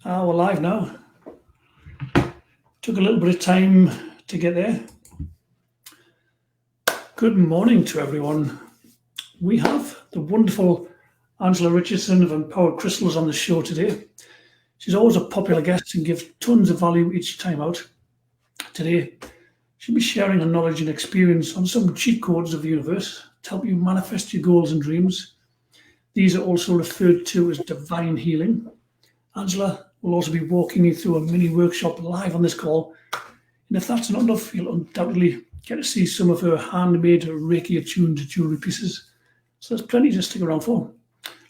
We're live now. Took a little bit of time to get there. Good morning to everyone. We have the wonderful Angela Richardson of 𝗵𝗪𝗡𝗍 Crystals on the show today. She's always a popular guest and gives tons of value each time out. Today, she'll be sharing her knowledge and experience on some cheat codes of the universe to help you manifest your goals and dreams. These are also referred to as divine healing. Angela will also be walking you through a mini workshop live on this call. And if that's not enough, you'll undoubtedly get to see some of her handmade Reiki attuned jewellery pieces. So there's plenty to stick around for.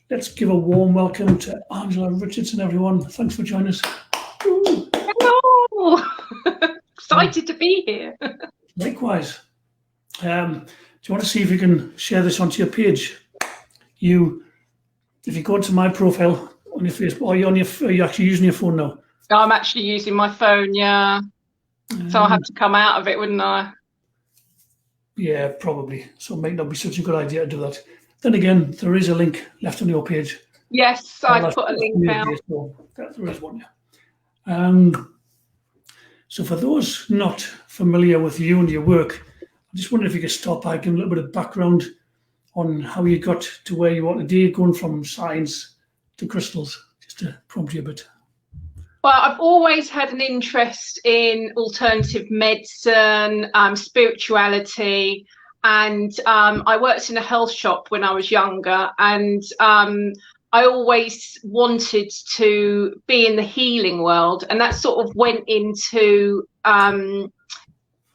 Let's give a warm welcome to Angela Richardson, everyone. Thanks for joining us. Woo. Hello! Excited to be here. Likewise. Do you want to see if you can share this onto your page? If you go to my profile on your Facebook, are you actually using your phone now? I'm actually using my phone, yeah. So I'll have to come out of it, wouldn't I? Yeah, probably. So it might not be such a good idea to do that. Then again, there is a link left on your page. Yes, I've put a link out. So there is one, yeah. So for those not familiar with you and your work, I just wonder if you could start by giving a little bit of background on how you got to where you are today, going from science to crystals, just to prompt you a bit. Well, I've always had an interest in alternative medicine, spirituality, and I worked in a health shop when I was younger, and I always wanted to be in the healing world, and that sort of went into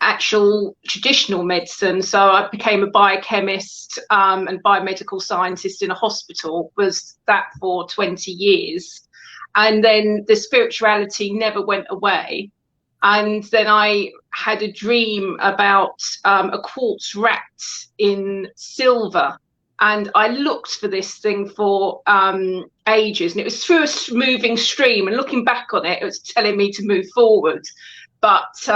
actual traditional medicine. So I became a biochemist and biomedical scientist in a hospital, was that for 20 years. And then the spirituality never went away. And then I had a dream about a quartz rat in silver. And I looked for this thing for ages. And it was through a moving stream. And looking back on it, it was telling me to move forward. But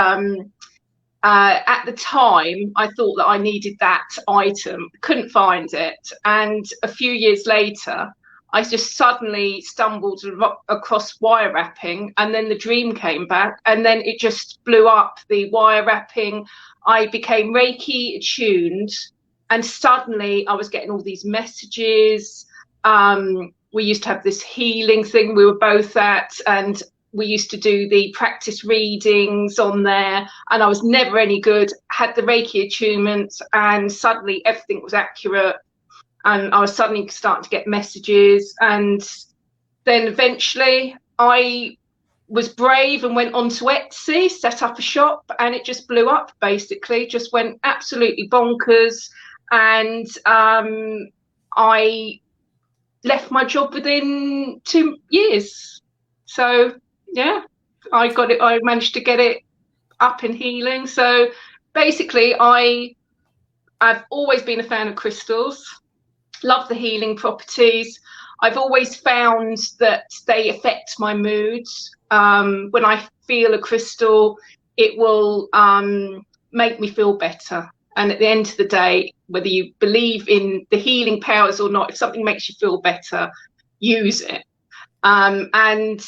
at the time, I thought that I needed that item, couldn't find it. And a few years later, I just suddenly stumbled across wire wrapping, and then the dream came back, and then it just blew up, the wire wrapping. I became Reiki attuned, and suddenly I was getting all these messages. We used to have this healing thing we were both at, and we used to do the practice readings on there, and I was never any good, had the Reiki attunement, and suddenly everything was accurate. And I was suddenly starting to get messages. And then eventually I was brave and went onto Etsy, set up a shop, and it just blew up, basically, just went absolutely bonkers. And I left my job within 2 years. So, yeah, I managed to get it up in healing. So basically, I've always been a fan of crystals. Love the healing properties. I've always found that they affect my moods. When I feel a crystal, it will make me feel better. And at the end of the day, whether you believe in the healing powers or not, if something makes you feel better, use it. And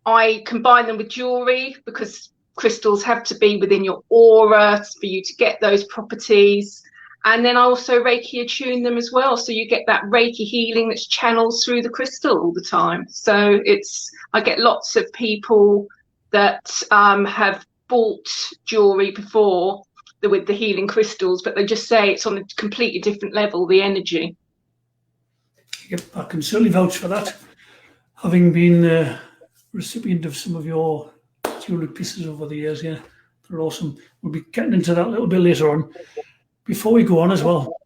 I combine them with jewelry, because crystals have to be within your aura for you to get those properties. And then I also Reiki attune them as well. So you get that Reiki healing that's channeled through the crystal all the time. So I get lots of people that have bought jewelry before with the healing crystals, but they just say it's on a completely different level, the energy. Yep, I can certainly vouch for that. Having been a recipient of some of your jewellery pieces over the years, yeah, they're awesome. We'll be getting into that a little bit later on. Before we go on as well,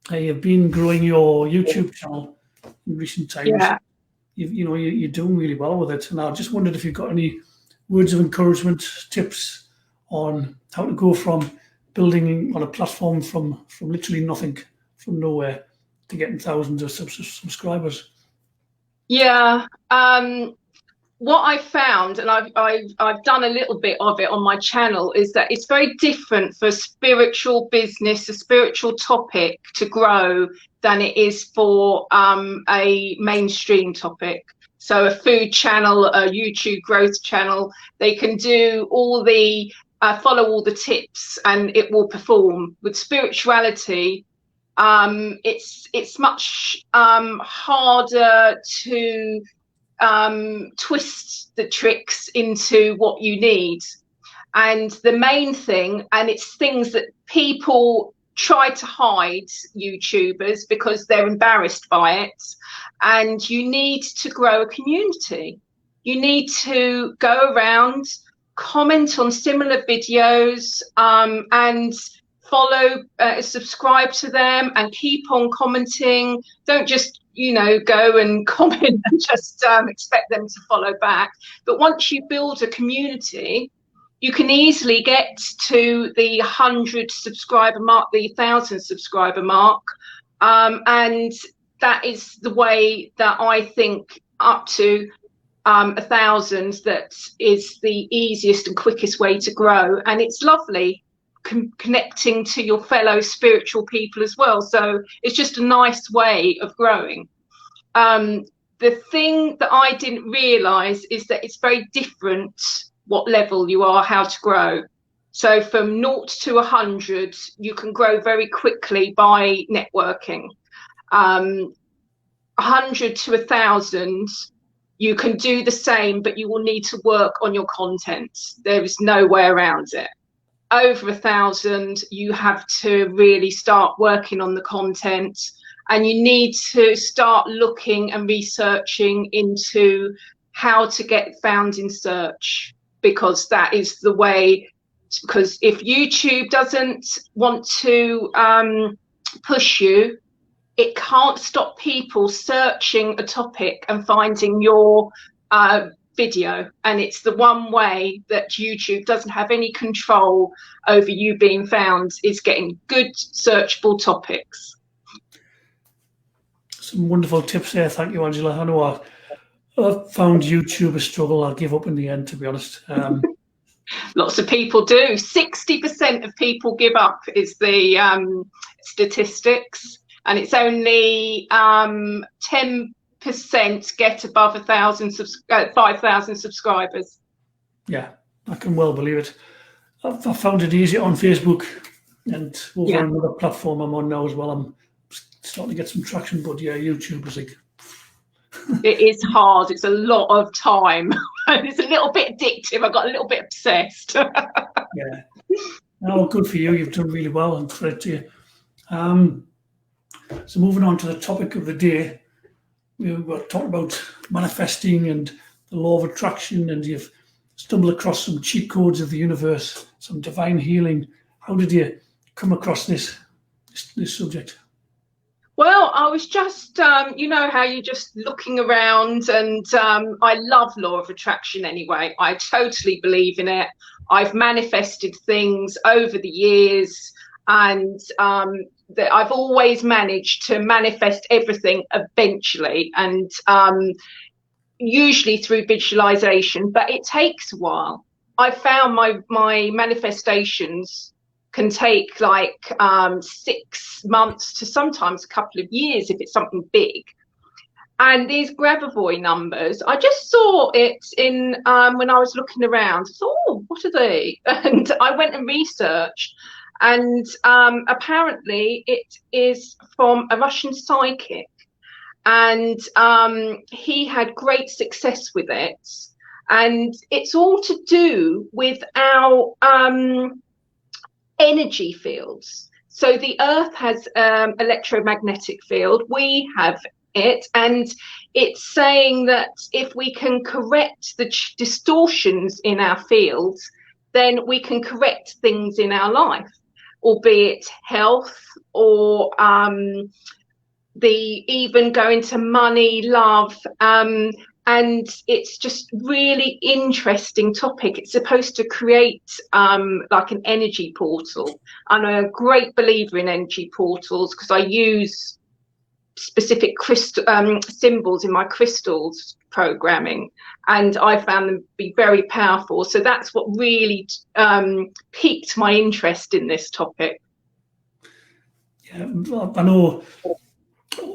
you've been growing your YouTube channel in recent times. Yeah. You're doing really well with it. And I just wondered if you've got any words of encouragement, tips on how to go from building on a platform from literally nothing, from nowhere, to getting thousands of subscribers. Yeah. What I found, and I've done a little bit of it on my channel, is that it's very different for spiritual business, a spiritual topic to grow than it is for a mainstream topic. So a food channel, a YouTube growth channel, they can do all the follow all the tips and it will perform. With spirituality, it's much harder to twist the tricks into what you need. And the main thing, and it's things that people try to hide, YouTubers, because they're embarrassed by it, and you need to grow a community. You need to go around, comment on similar videos, and follow, subscribe to them, and keep on commenting. Don't just, you know, go and comment and just expect them to follow back. But once you build a community, you can easily get to the 100 subscriber mark, the 1,000 subscriber mark, and that is the way that I think up to 1,000, that is the easiest and quickest way to grow. And it's lovely connecting to your fellow spiritual people as well. So it's just a nice way of growing. The thing that I didn't realize is that it's very different what level you are, how to grow. So from 0 to 100, you can grow very quickly by networking. 100 to 1,000, you can do the same, but you will need to work on your content. There is no way around it. Over 1,000, you have to really start working on the content, and you need to start looking and researching into how to get found in search, because that is the way. Because if YouTube doesn't want to push you, it can't stop people searching a topic and finding your video. And it's the one way that YouTube doesn't have any control over you being found, is getting good searchable topics. Some wonderful tips there. Thank you, Angela. I know I found YouTube a struggle. I gave up in the end, to be honest. Lots of people do. 60% of people give up is the statistics, and it's only 10% get above 5,000 subscribers. Yeah, I can well believe it. I found it easier on Facebook, and over another platform I'm on now as well. I'm starting to get some traction, but yeah, YouTube is like... It is hard. It's a lot of time. It's a little bit addictive. I got a little bit obsessed. Yeah. No, good for you. You've done really well, and credit to you. So moving on to the topic of the day, we were talking about manifesting and the law of attraction, and you've stumbled across some cheat codes of the universe, some divine healing. How did you come across this subject? Well, I was just, you know how you're just looking around, and I love law of attraction anyway. I totally believe in it. I've manifested things over the years, and that I've always managed to manifest everything eventually, and usually through visualization, but it takes a while. I found my manifestations can take like 6 months to sometimes a couple of years if it's something big. And these Grabavoi numbers, I just saw it in when I was looking around. I thought, oh, what are they? And I went and researched, and apparently it is from a Russian psychic, and he had great success with it, and it's all to do with our energy fields. So the earth has electromagnetic field, we have it, and it's saying that if we can correct the distortions in our fields, then we can correct things in our life, albeit health, or even going to money, love, and it's just really interesting topic. It's supposed to create like an energy portal. I'm a great believer in energy portals because I use specific crystal symbols in my crystals programming, and I found them to be very powerful. So that's what really piqued my interest in this topic. Yeah, I know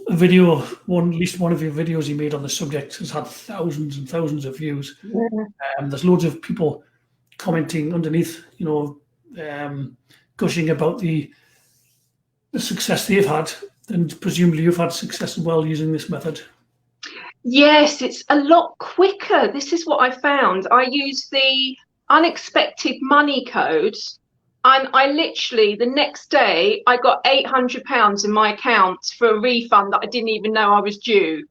a video, at least one of your videos you made on the subject has had thousands and thousands of views. Yeah. There's loads of people commenting underneath, gushing about the success they've had, and presumably you've had success as well using this method. Yes, it's a lot quicker. This is what I found. I used the unexpected money code, and I literally, the next day, I got £800 in my account for a refund that I didn't even know I was due.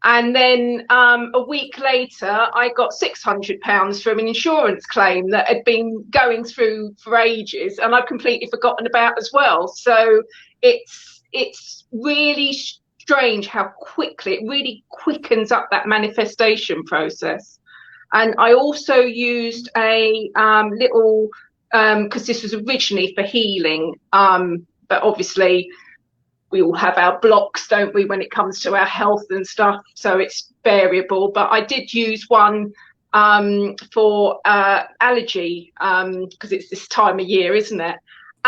And then a week later, I got £600 from an insurance claim that had been going through for ages, and I've completely forgotten about as well. So it's really strange how quickly it really quickens up that manifestation process. And I also used a little, because this was originally for healing, but obviously we all have our blocks, don't we, when it comes to our health and stuff, so it's variable. But I did use one for allergy, because it's this time of year, isn't it?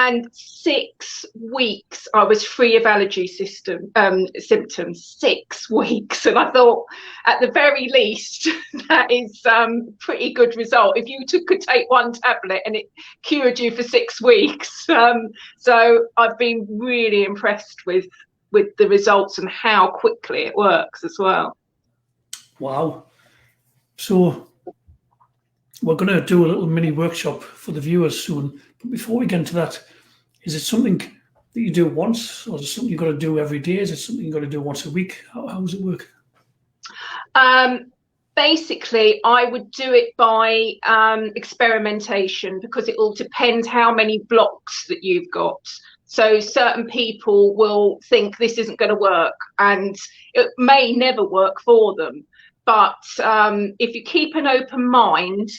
And 6 weeks I was free of allergy symptoms. 6 weeks. And I thought, at the very least, that is pretty good result. If you could take one tablet and it cured you for 6 weeks. So I've been really impressed with the results and how quickly it works as well. Wow. So we're going to do a little mini workshop for the viewers soon. But before we get into that, is it something that you do once, or is it something you've got to do every day? Is it something you've got to do once a week? How does it work? Basically, I would do it by experimentation, because it all depends how many blocks that you've got. So certain people will think this isn't going to work, and it may never work for them. But if you keep an open mind,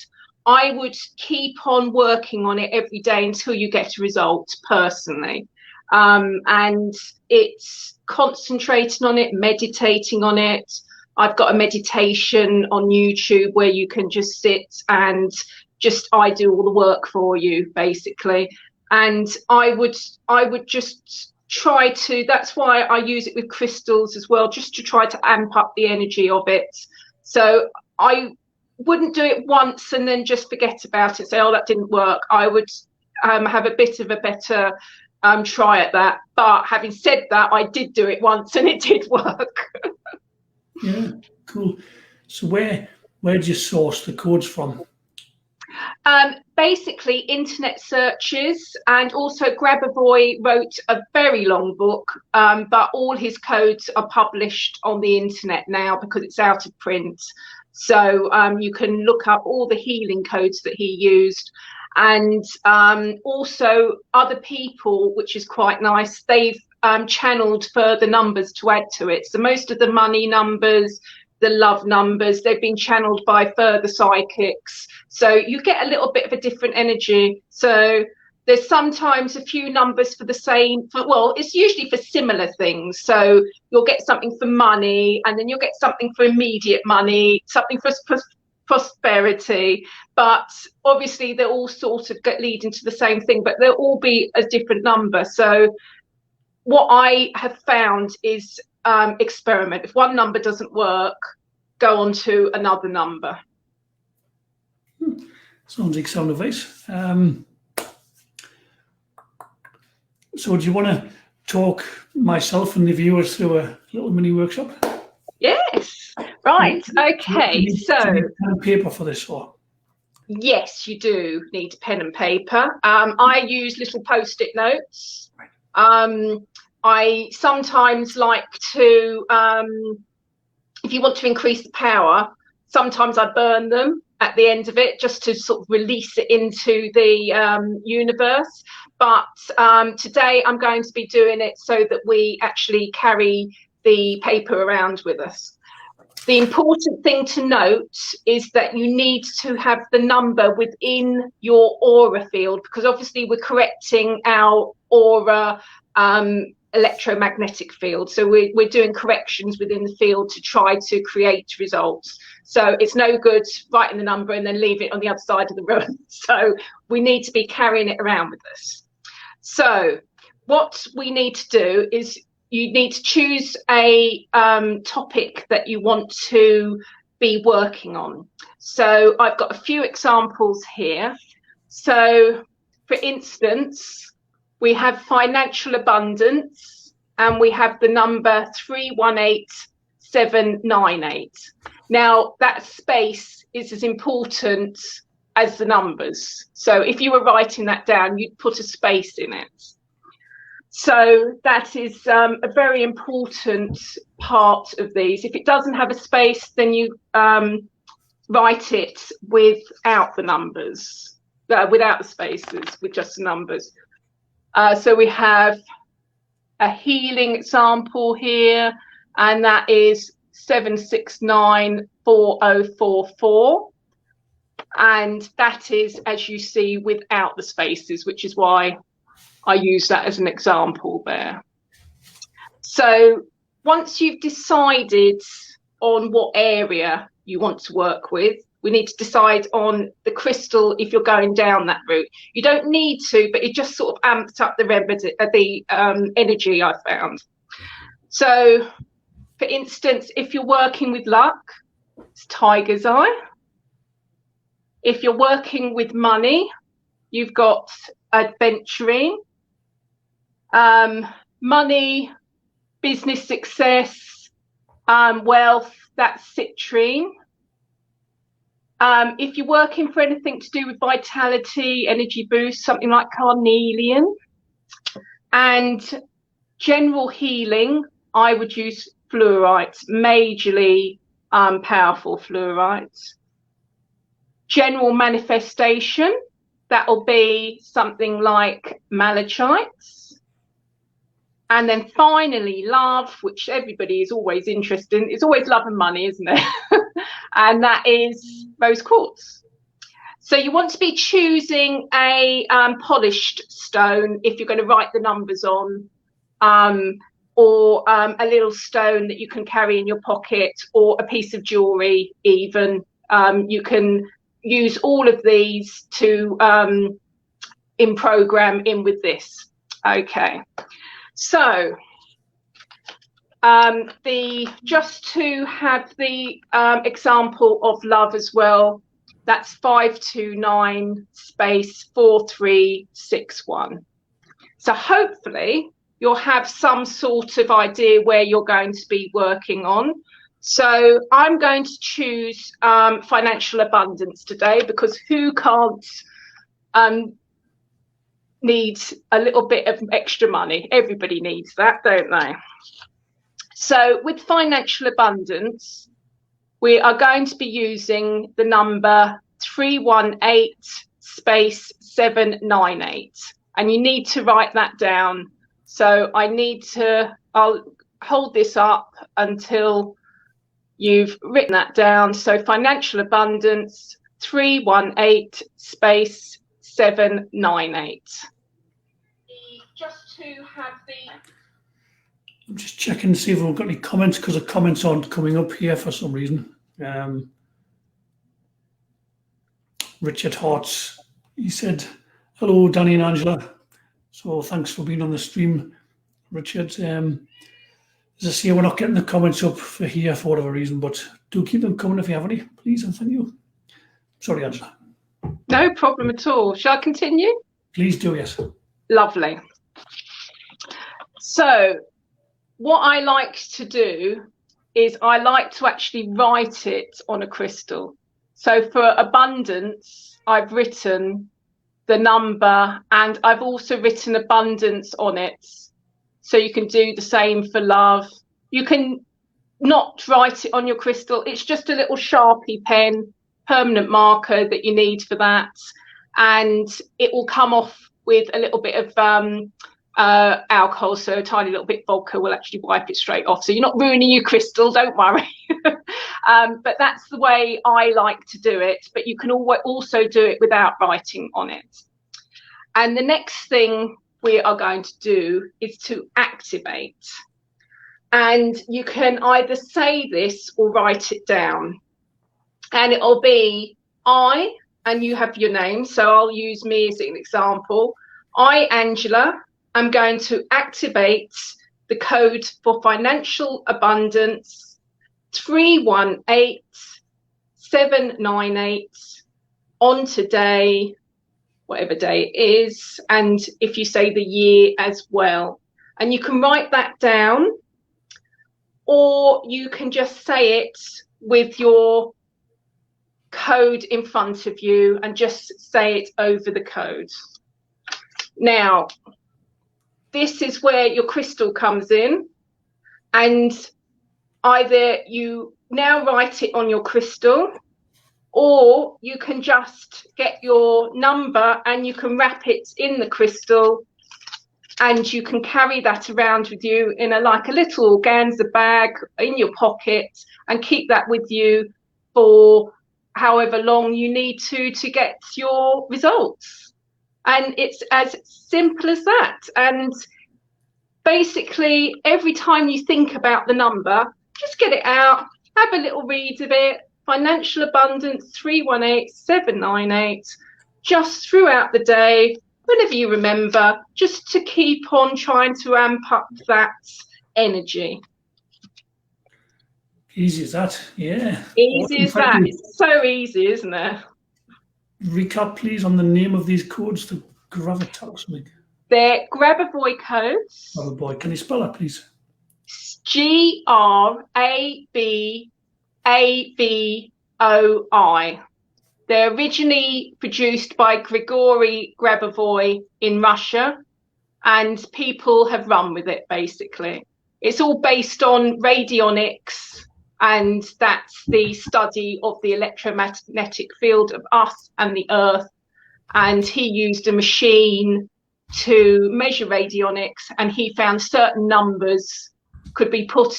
I would keep on working on it every day until you get a result, personally. And it's concentrating on it, meditating on it. I've got a meditation on YouTube where you can just sit and I do all the work for you, basically. And I would just try to, that's why I use it with crystals as well, just to try to amp up the energy of it. So I wouldn't do it once and then just forget about it, say, oh, that didn't work. I would have a bit of a better try at that. But having said that, I did do it once and it did work. Yeah, cool. So where do you source the codes from? Basically internet searches, and also Grabovoi wrote a very long book, but all his codes are published on the internet now because it's out of print. So you can look up all the healing codes that he used, and also other people, which is quite nice, they've channeled further numbers to add to it. So most of the money numbers, the love numbers, they've been channeled by further psychics. So you get a little bit of a different energy. So there's sometimes a few numbers for the same, well, it's usually for similar things. So you'll get something for money, and then you'll get something for immediate money, something for prosperity. But obviously they all sort of lead into the same thing, but they'll all be a different number. So what I have found is experiment. If one number doesn't work, go on to another number. Sounds like sound advice. So do you want to talk myself and the viewers through a little mini workshop? Yes. Right. Okay. So pen and paper for this, or? Yes, you do need pen and paper. I use little post-it notes. I sometimes like to, if you want to increase the power, sometimes I burn them at the end of it just to sort of release it into the universe. But today I'm going to be doing it so that we actually carry the paper around with us. The important thing to note is that you need to have the number within your aura field, because obviously we're correcting our aura electromagnetic field. So we're doing corrections within the field to try to create results. So it's no good writing the number and then leave it on the other side of the room. So we need to be carrying it around with us. So what we need to do is you need to choose a topic that you want to be working on. So I've got a few examples here. So for instance, we have financial abundance, and we have the number 318798. Now that space is as important as the numbers. So if you were writing that down, you'd put a space in it. So that is a very important part of these. If it doesn't have a space, then you write it without the numbers, without the spaces, with just the numbers. So we have a healing example here, and that is 7694044. And that is, as you see, without the spaces, which is why I use that as an example there. So once you've decided on what area you want to work with, we need to decide on the crystal if you're going down that route. You don't need to, but it just sort of amps up the energy, I found. So for instance, if you're working with luck, it's tiger's eye. If you're working with money, you've got adventuring. Money, business success, wealth, that's citrine. If you're working for anything to do with vitality, energy boost, something like carnelian. And general healing, I would use fluorites, majorly powerful fluorites. General manifestation, that'll be something like malachites. And then finally, love, which everybody is always interested in. It's always love and money, isn't it? And that is rose quartz. So you want to be choosing a polished stone if you're going to write the numbers on, or a little stone that you can carry in your pocket, or a piece of jewellery even. You can use all of these to program in with this. Okay. So just to have the example of love as well, that's 529 space 4361. So hopefully you'll have some sort of idea where you're going to be working on. So I'm going to choose financial abundance today, because who can't need a little bit of extra money? Everybody needs that, don't they? So with financial abundance, we are going to be using the number 318 space 798, and you need to write that down. So I'll hold this up until you've written that down. So financial abundance 318 space 798. Just to have the... I'm just checking to see if we've got any comments, because the comments aren't coming up here for some reason. Richard Hartz, he said, hello, Danny and Angela. So thanks for being on the stream, Richard. As I say, we're not getting the comments up for here for whatever reason, but do keep them coming if you have any, please, and thank you. Sorry, Angela. No problem at all. Shall I continue? Please do, yes. Lovely. So what I like to do is I like to actually write it on a crystal. So for abundance, I've written the number, and I've also written abundance on it. So you can do the same for love. You can not write it on your crystal. It's just a little Sharpie pen, permanent marker that you need for that. And it will come off with a little bit of alcohol. So a tiny little bit of vodka will actually wipe it straight off. So you're not ruining your crystal, don't worry. But that's the way I like to do it. But you can also do it without writing on it. And the next thing we are going to do is to activate. And you can either say this or write it down. And it'll be I, and you have your name. So I'll use me as an example. I, Angela, am going to activate the code for financial abundance 𝗏𝗏𝗡𝗏𝗏𝗡 on today, whatever day it is, and if you say the year as well. And you can write that down, or you can just say it with your code in front of you and just say it over the code. Now, this is where your crystal comes in, and either you now write it on your crystal, or you can just get your number and you can wrap it in the crystal, and you can carry that around with you in like a little organza bag in your pocket, and keep that with you for however long you need to get your results. And it's as simple as that. And basically, every time you think about the number, just get it out, have a little read of it. Financial abundance 𝗏𝗏𝗡𝗏𝗏𝗡, just throughout the day, whenever you remember, just to keep on trying to amp up that energy. Easy as that, yeah. Easy as that. It's so easy, isn't it? Recap, please, on the name of these codes to 𝗏𝗏𝗡𝗏𝗏𝗡. They're Grabavoi codes. Grabavoi. Can you spell that, please? Grabavoi. They're originally produced by Grigory Grabovoi in Russia, and people have run with it, basically. It's all based on radionics, and that's the study of the electromagnetic field of us and the earth. And he used a machine to measure radionics, and he found certain numbers could be put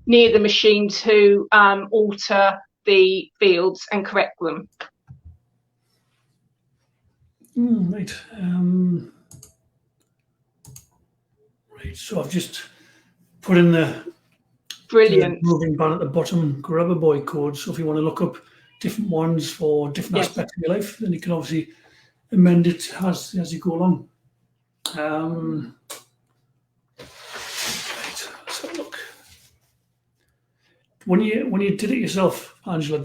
near the machine to alter the fields and correct them. Right. Right. So I've just put in the brilliant moving band at the bottom, Grabavoi code. So if you want to look up different ones for different aspects of your life, then you can obviously amend it as you go along. Right. Let's have a look. When you did it yourself, Angela,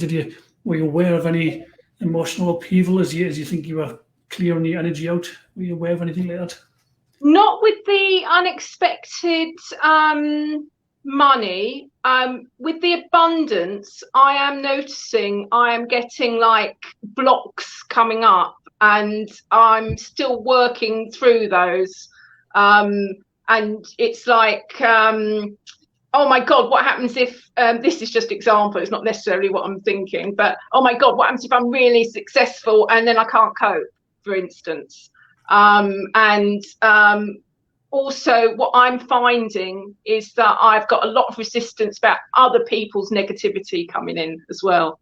were you aware of any emotional upheaval as you think you were clearing the energy out? Were you aware of anything like that? Not with the unexpected money. With the abundance, I am noticing I am getting like blocks coming up, and I'm still working through those. And it's like, oh my God, what happens if, this is just example, it's not necessarily what I'm thinking, but oh my God, what happens if I'm really successful and then I can't cope, for instance? Also what I'm finding is that I've got a lot of resistance about other people's negativity coming in as well.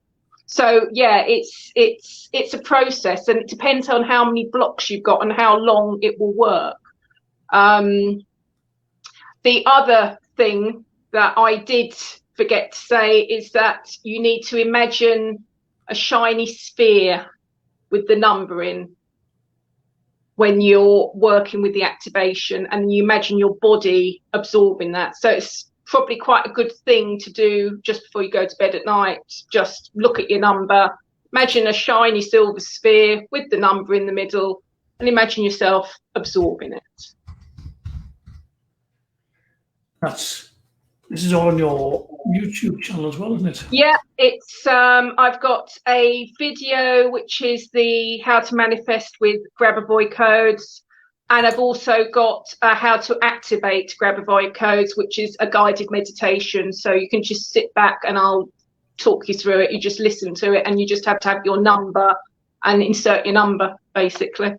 So yeah, it's a process, and it depends on how many blocks you've got and how long it will work. The other thing that I did forget to say is that you need to imagine a shiny sphere with the number in when you're working with the activation, and you imagine your body absorbing that. So it's probably quite a good thing to do just before you go to bed at night. Just look at your number, imagine a shiny silver sphere with the number in the middle, and imagine yourself absorbing it. This is all on your YouTube channel as well, isn't it? Yeah, it's I've got a video which is the how to manifest with Grabavoi codes, and I've also got how to activate Grabavoi codes, which is a guided meditation. So you can just sit back and I'll talk you through it. You just listen to it, and you just have to have your number and insert your number, basically.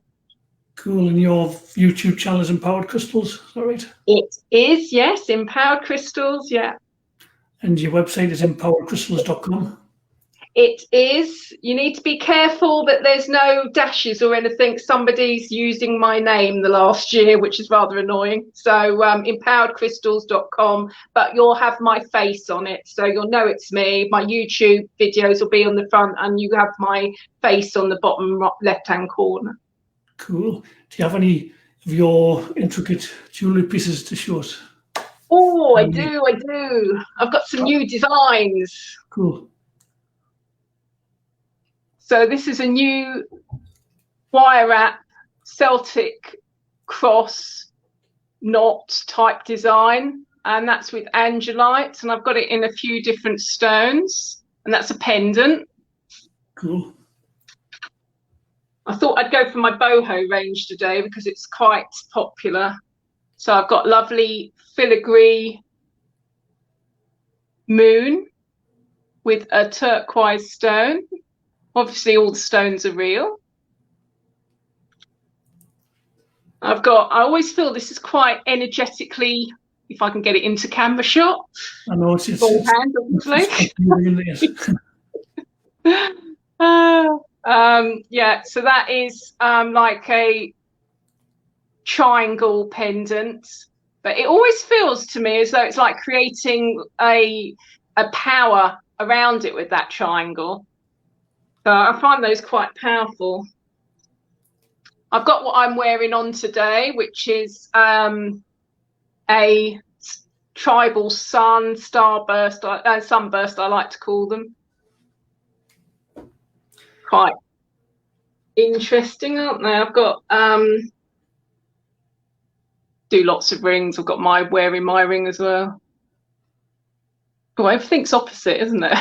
Cool. And your YouTube channel is Empowered Crystals, is that right? It is, yes. Empowered Crystals, yeah. And your website is empoweredcrystals.com? It is. You need to be careful that there's no dashes or anything. Somebody's using my name the last year, which is rather annoying. So empoweredcrystals.com, but you'll have my face on it, so you'll know it's me. My YouTube videos will be on the front, and you have my face on the bottom left-hand corner. Cool. Do you have any of your intricate jewellery pieces to show us? Oh, I do. I've got some new designs. Cool. So this is a new wire wrap Celtic cross knot type design, and that's with angelite, and I've got it in a few different stones, and that's a pendant. Cool. I thought I'd go for my boho range today because it's quite popular. So I've got lovely filigree moon with a turquoise stone. Obviously all the stones are real. I always feel this is quite energetically, if I can get it into camera shot. I know it's hand, obviously. Yeah, so that is like a triangle pendant, but it always feels to me as though it's like creating a power around it with that triangle. So I find those quite powerful. I've got what I'm wearing on today, which is a tribal sunburst, I like to call them. Quite interesting, aren't they? I've got do lots of rings. I've got wearing my ring as well. Oh, everything's opposite, isn't it?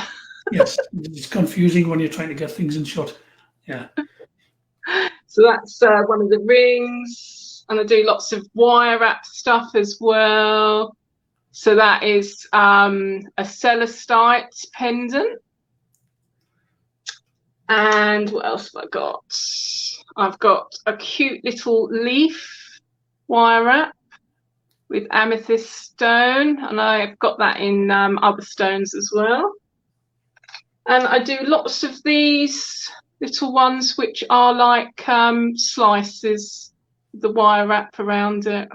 Yes, it's confusing when you're trying to get things in shot. Yeah. So that's one of the rings, and I do lots of wire wrap stuff as well. So that is a celestite pendant. And what else have I got? I've got a cute little leaf wire wrap with amethyst stone, and I've got that in other stones as well. And I do lots of these little ones which are like slices, the wire wrap around it.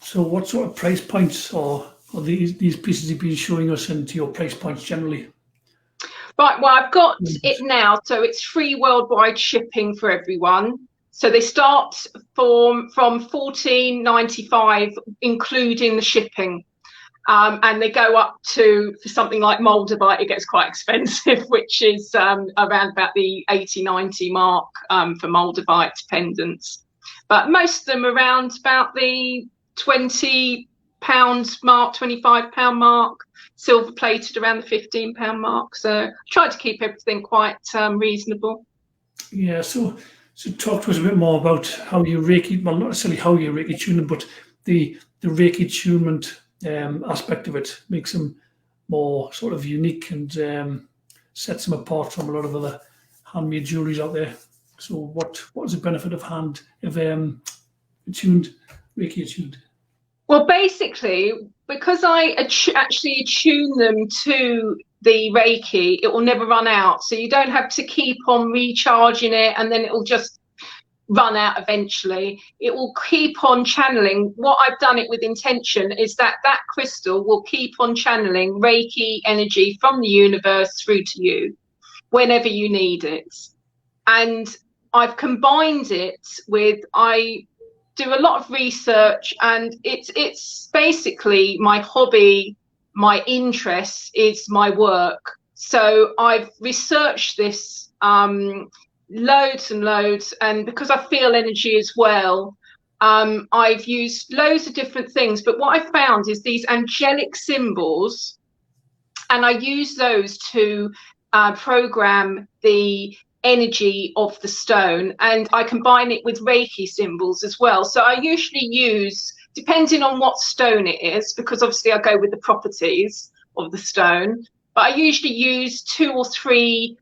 So what sort of price points are these pieces you've been showing us, into your price points generally? Right, well, I've got it now, so it's free worldwide shipping for everyone. So they start from $14.95, including the shipping. And they go up to, for something like 𝗦𝗢𝗢𝗍, it gets quite expensive, which is around about the 80-90 mark for 𝗦𝗢𝗢𝗍 pendants. But most of them around about the £20 mark, £25 mark, silver plated around the £15 mark. So I tried to keep everything quite reasonable. Yeah, so talk to us a bit more about how you Reiki, well, not necessarily how you Reiki tune them, but the Reiki tunement aspect of it makes them more sort of unique and sets them apart from a lot of other handmade jewelries out there. So what is the benefit of Reiki attuned? Well, basically, because I actually attune them to the Reiki, it will never run out. So you don't have to keep on recharging it and then it will just run out eventually. It will keep on channeling. What I've done it with intention is that crystal will keep on channeling Reiki energy from the universe through to you whenever you need it. And I've combined it with, I do a lot of research, and it's basically my hobby, my interest is my work. So I've researched this loads and loads, and because I feel energy as well, I've used loads of different things. But what I found is these angelic symbols, and I use those to program the energy of the stone, and I combine it with Reiki symbols as well. So I usually use, depending on what stone it is, because obviously I go with the properties of the stone, but I usually use 2 or 3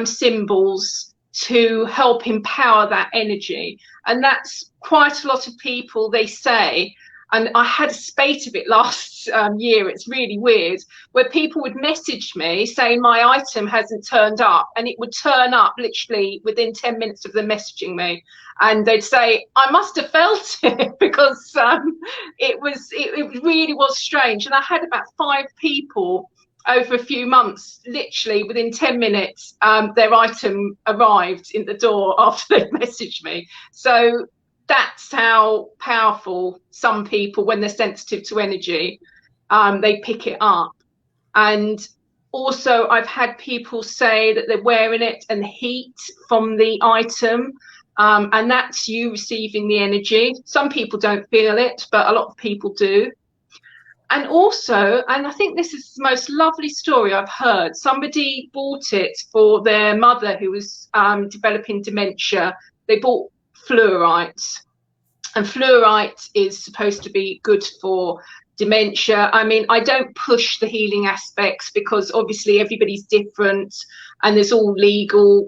symbols to help empower that energy. And that's quite a lot of people, they say, and I had a spate of it last year, it's really weird, where people would message me saying my item hasn't turned up, and it would turn up literally within 10 minutes of them messaging me. And they'd say, I must have felt it, because it really was strange. And I had about 5 people over a few months, literally within 10 minutes, their item arrived in the door after they messaged me. So that's how powerful some people, when they're sensitive to energy, they pick it up. And also I've had people say that they're wearing it and heat from the item, and that's you receiving the energy. Some people don't feel it, but a lot of people do. And also, and I think this is the most lovely story I've heard, somebody bought it for their mother who was developing dementia. They bought fluorite, and fluorite is supposed to be good for dementia. I mean, I don't push the healing aspects because obviously everybody's different and there's all legal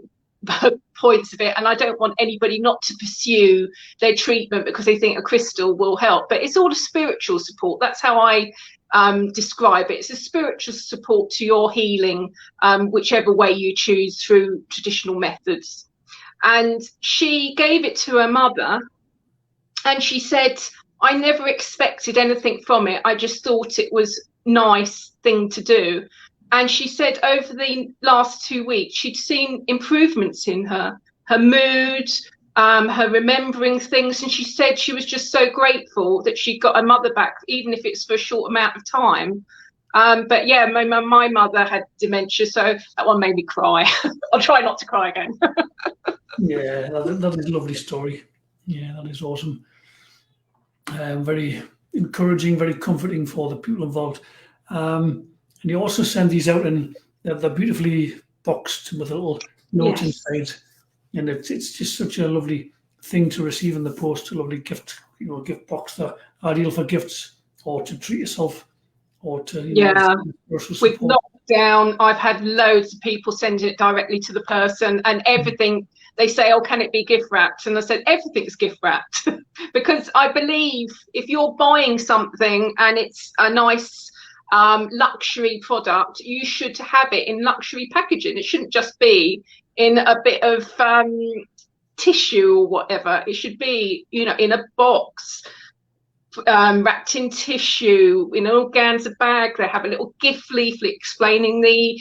points of it, and I don't want anybody not to pursue their treatment because they think a crystal will help. But it's all a spiritual support. That's how I describe it. It's a spiritual support to your healing, whichever way you choose through traditional methods. And she gave it to her mother, and she said, I never expected anything from it. I just thought it was a nice thing to do. And she said over the last 2 weeks, she'd seen improvements in her mood, her remembering things. And she said she was just so grateful that she got her mother back, even if it's for a short amount of time. But yeah, my mother had dementia, so that one made me cry. I'll try not to cry again. Yeah, that is a lovely story. Yeah, that is awesome. Very encouraging, very comforting for the people involved. And you also send these out, and they're beautifully boxed with a little note inside. And it's just such a lovely thing to receive in the post, a lovely gift, gift box. They're ideal for gifts or to treat yourself or to, with lockdown, I've had loads of people sending it directly to the person, and everything. They say, oh, can it be gift wrapped? And I said, everything's gift wrapped. Because I believe if you're buying something and it's a nice luxury product, you should have it in luxury packaging. It shouldn't just be in a bit of tissue or whatever. It should be, in a box, wrapped in tissue, in an organza bag. They have a little gift leaflet explaining the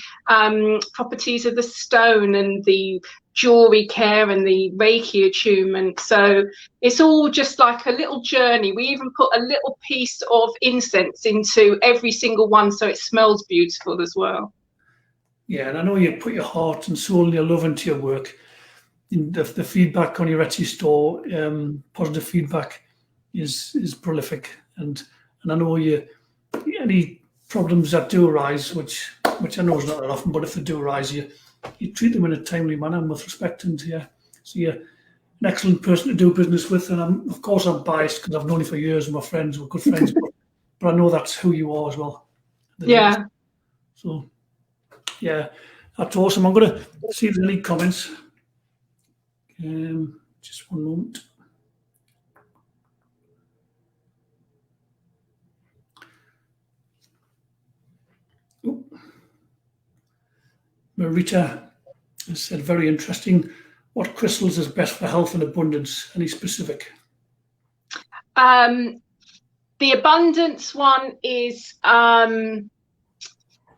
properties of the stone and the jewelry care and the Reiki attunement. So it's all just like a little journey. We even put a little piece of incense into every single one so it smells beautiful as well. Yeah, and I know you put your heart and soul and your love into your work. The feedback on your Etsy store, positive feedback is prolific, and I know any problems that do arise, which I know is not that often, but if they do arise, you treat them in a timely manner and with respect, and so you're an excellent person to do business with. And I'm biased because I've known you for years and we're friends, we're good friends, but I know that's who you are as well. Yeah. So yeah, that's awesome. I'm going to see if there's any comments. Just one moment. Marita has said, very interesting. What crystals is best for health and abundance? Any specific? The abundance one is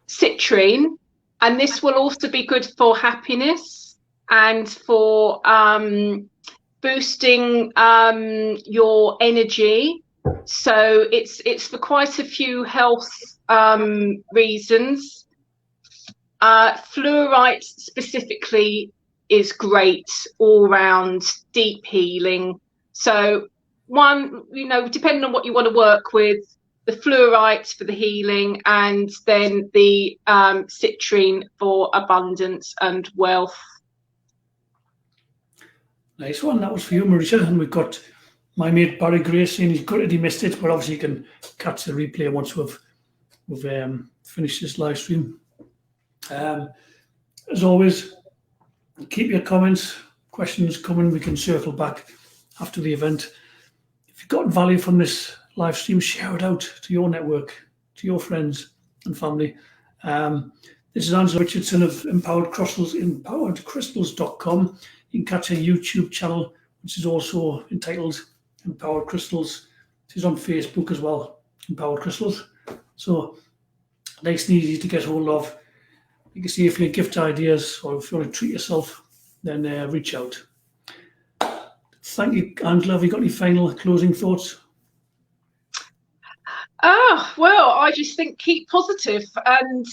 citrine, and this will also be good for happiness and for boosting your energy. So it's for quite a few health reasons. Fluorite specifically is great all round deep healing. So one, depending on what you want to work with, the fluorite for the healing, and then the citrine for abundance and wealth. Nice one. That was for you, Marisha. And we've got my mate Barry Gray saying he's gutted he missed it, but obviously you can catch the replay once we've finished this live stream. As always, keep your comments, questions coming. We can circle back after the event. If you've got value from this live stream, share it out to your network, to your friends and family. This is Angela Richardson of Empowered Crystals, 𝗵𝗪𝗡𝗪𝗔.com. You can catch a YouTube channel, which is also entitled Empowered Crystals. It is on Facebook as well, Empowered Crystals. So nice and easy to get hold of. You can see if you have gift ideas or if you want to treat yourself, then reach out. Thank you, Angela. Have you got any final closing thoughts? Well, I just think keep positive, and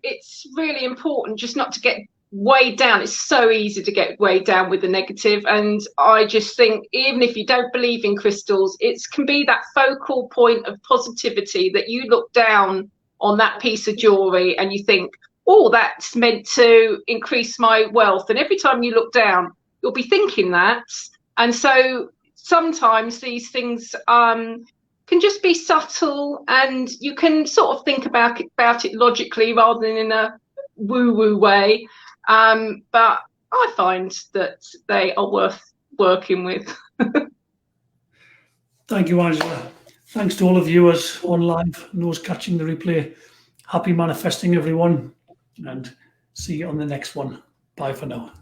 it's really important just not to get weighed down. It's so easy to get weighed down with the negative, and I just think even if you don't believe in crystals, it can be that focal point of positivity that you look down on that piece of jewellery and you think, oh, that's meant to increase my wealth. And every time you look down, you'll be thinking that. And so sometimes these things can just be subtle, and you can sort of think about it logically rather than in a woo-woo way. But I find that they are worth working with. Thank you, Angela. Thanks to all of you as on live and those catching the replay. Happy manifesting, everyone, and see you on the next one. Bye for now.